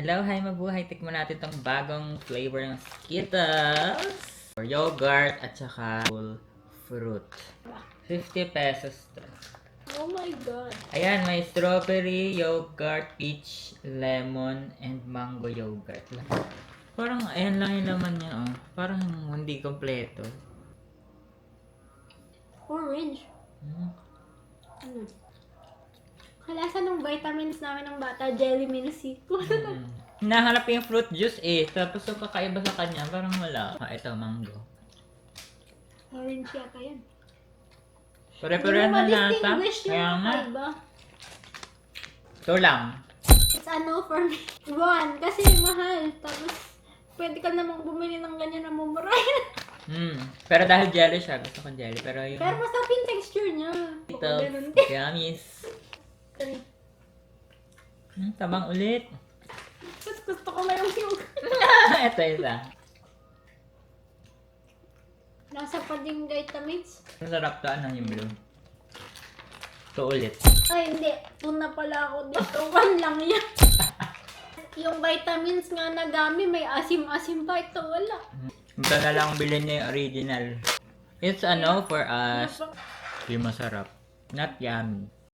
Hello, hi mabuhay. Tikman natin itong bagong flavor ng Skittles. For yogurt at saka full fruit. 50 pesos to. Oh my God. Ayan, may strawberry, yogurt, peach, lemon, and mango yogurt. Parang, ayan lang yung laman niya, oh. Parang hindi kompleto. Orange. Hmm. Ano? Kalasa ng vitamins namin ng bata, Jelly Mincy. Hinahanap yung fruit juice eh. Tapos yung kakaiba sa kanya, parang wala. Ah, ito, mango. Orange yata yan. Pare-parehan na nata. Ma-distinguish yung Kaya nga. kakaiba. Ito lang. It's a no for me. One, kasi mahal. Tapos, pwede ka namang bumili ng ganyan na mumurahin. Pero dahil jelly siya, gusto kong jelly. Pero yung Pero masarap yung texture niya. ito, Ganun. yummies. Tabang ulit. Tapos gusto ko na yung Ito isa. nasa pa din vitamins. Masarap to, ano yung blue. Ito ulit. Ay, hindi. Tuna pala ako dito. One lang yan. Yung vitamins nga na gami, may asim-asim pa. Ito wala. Ito na lang bilhin niya yung original. It's ano for us. Yung masarap. Not yummy.